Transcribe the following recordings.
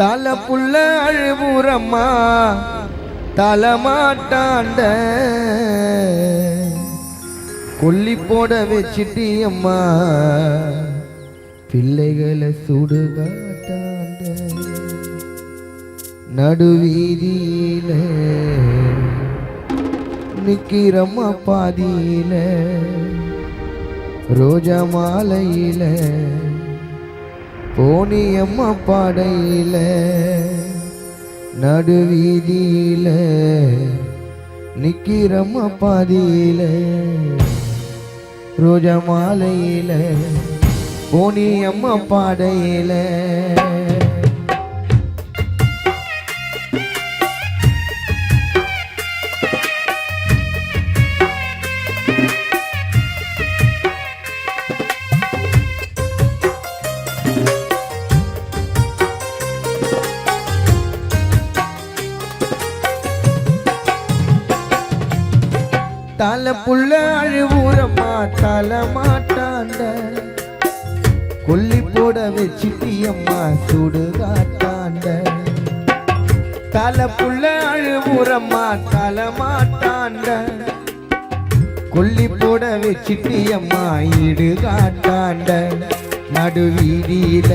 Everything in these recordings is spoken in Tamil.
தலை புள்ள அழுவுறம்மா தலைமாட்டாண்ட கொல்லி போட வச்சிட்டியம்மா பிள்ளைகளை சுடுகாட்டாண்ட நடுவீதியில நிக்கிறம்மா பாதியில ரோஜா மாலையில போனியம்மா பாடையில நடுவீதியில நிக்கிறம்மா பாதியில ரோஜா மாலையில போனியம்மா பாடையில தலை புள்ள அழுவுறம்மா தலைமாட்டாண்ட கொல்லி போட வச்சிட்டியம்மா சுடுகாட்டாண்ட தலை புள்ள அழுவுறம்மா தலைமாட்டாண்ட கொல்லி போட வச்சிட்டியம்மா இடுகாட்டாண்ட நடுவீதியில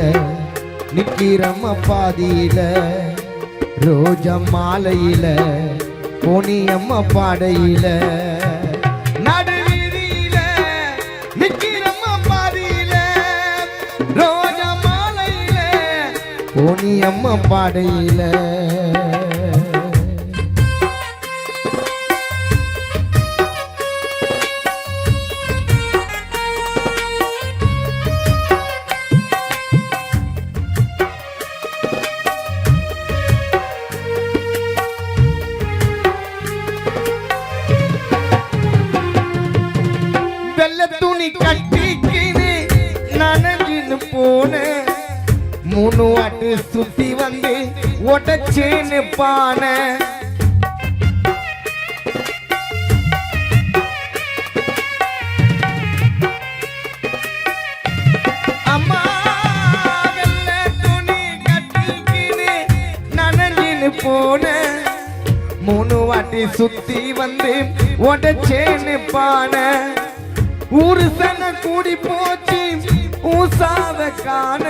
நிக்கிறம்மா பாதியில ரோஜா மாலையில போனியம்மா பாடையில நடுவீதியில நிக்கிறம்மா பாதியில ரோஜா மாலையில போனியம்மா பாடையில துணி கட்டிக்கினு நனஞ்சின்னு போன மூணு வாட்டு சுத்தி வந்து உடச்சேன்னு பான அம்மா வெள்ள துணி கட்டிக்கினு நனஞ்சின்னு போன மூணு வாட்டி சுத்தி வந்து உடச்சேன்னு பான ஊரு சன கூடி போச்சு ஊசாத காண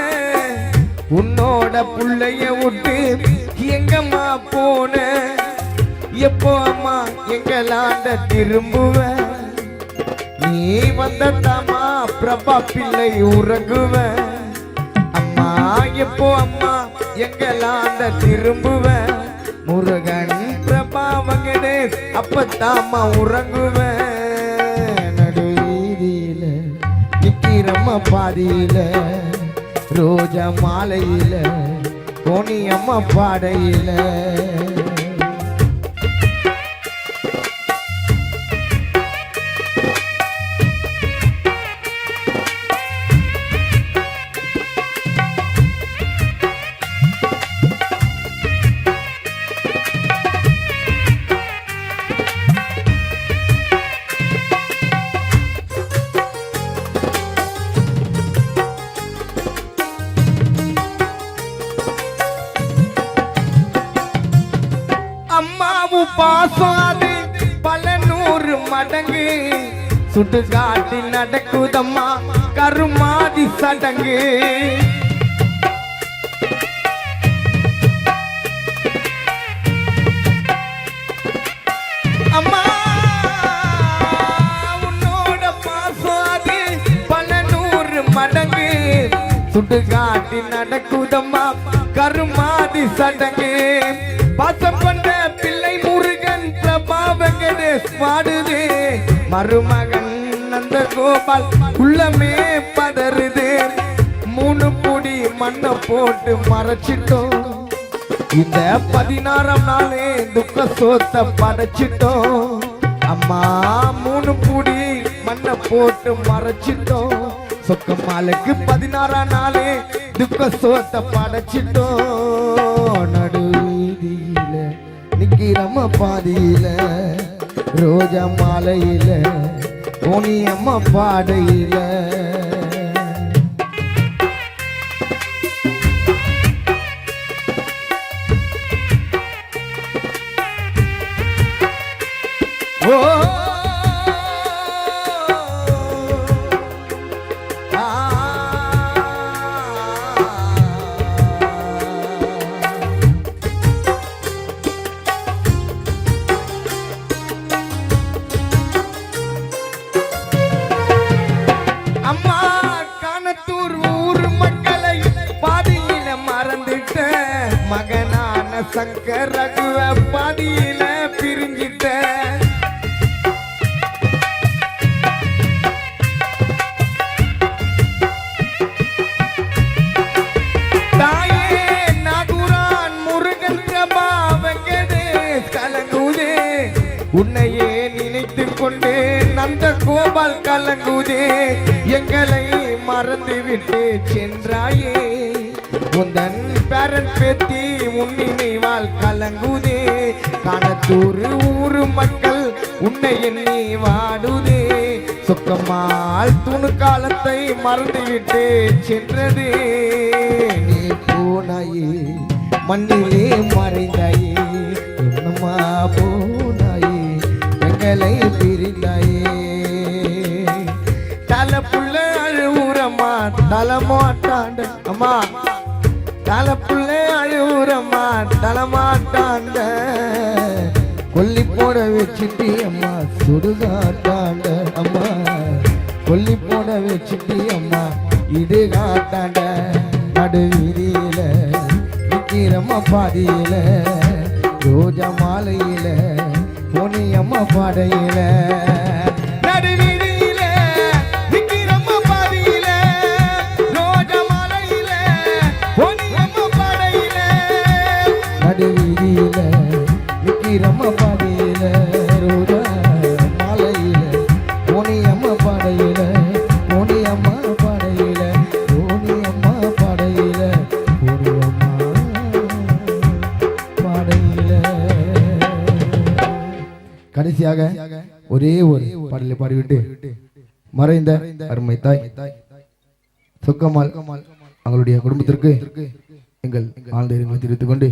உன்னோட புள்ளைய விட்டு எங்கம்மா போன எப்போ அம்மா எங்களாண்ட திரும்புவ நீ வந்ததாமா பிரபா பிள்ளை உறங்குவ அம்மா எப்போ அம்மா எங்களாண்ட திரும்புவ முருகன் பிரபா வெங்கடேஷ் அப்பத்தாமா உறங்குவ நிக்கிறம்மா பாதியில ரோஜா மாலையில போனியம்மா பாடையில அம்மாவு பாசம் அது பல நூறு மடங்கு சுட்டு காட்டி நடக்குதம்மா கருமாதி சடங்கு அம்மா உன்னோட பாசம் அது பல நூறு மடங்கு சுட்டு காட்டி நடக்குதம்மா கருமாதி சடங்கு பாசம் கொண்ட பிள்ளை முருகன் பிரபா வெங்கடேஷ் பாடுதே மருமகன் நந்த கோபால் உள்ளமே பதறுதே மூணு பொடி மண்ணை போட்டு மறைச்சிட்டோம் இந்த 16ஆம் நாளே துக்க சோத்த படைச்சிட்டோம் அம்மா மூணு பொடி மண்ணை போட்டு மறைச்சிட்டோம் சொக்க மாலைக்கு 16ஆம் நாளே துக்க சோத்த படைச்சிட்டோம் நடுவீதியில நிக்கிறம்மா பாதியில ரோஜா மாலையில போனியம்மா பாடையில சங்கர் ரகுவ பாதியில பிரிஞ்சிட்ட தாயே நாகுரான் முருகன் பிரபா வெங்கடேஷ் கலங்குதே உன்னையே நினைத்து கொண்டு நந்த கோபால் கலங்குதே எங்களை மறந்து விட்டு சென்றாயே உந்தன் பேரன் பேத்தி உன்னினைவால் கலங்குதே காணத்தூர் ஊரு மக்கள் உன்னை எண்ணி வாடுதே சொக்கம்மாள் துணு காலத்தை மறந்து விட்டு சென்றதே நீ போனாயே மண்ணிலே மறைந்தாயே என்னம்மா போனாயே எங்களை பிரிந்தாயே தலை புள்ள அழுவுறம்மா தலைமாட்டாண்ட அம்மா தலை புள்ள அழுவுறம்மா தலைமாட்டாண்ட கொல்லி போட வச்சுட்டி அம்மா சுடுகாட்டாண்ட அம்மா கொல்லி போட வச்சுட்டி அம்மா இது காட்டாண்ட நடு வீதியில நிக்கிறம்மா பாதியில ரோஜா மாலையில பொனி அம்மா பாடையில நடு வீதியில நிக்கிறம்மா பாதியில ரோஜா மாலையில பொனி அம்மா பாடையில நடு வீதியில நிக்கிறம்மா பாதியில ரோஜா மாலையில பொனி அம்மா பாடையில பொனி அம்மா பாடையில பொனி அம்மா பாடையில பொனி அம்மா பாடையில. கடைசியாக ஒரே ஒரு பாடலை பாடிவிட்டு மறைந்த அருமை தாய் சொக்கம்மாள் அவங்களுடைய குடும்பத்திற்கு எங்கள் ஆழ்ந்த தெரிவித்துக் கொண்டு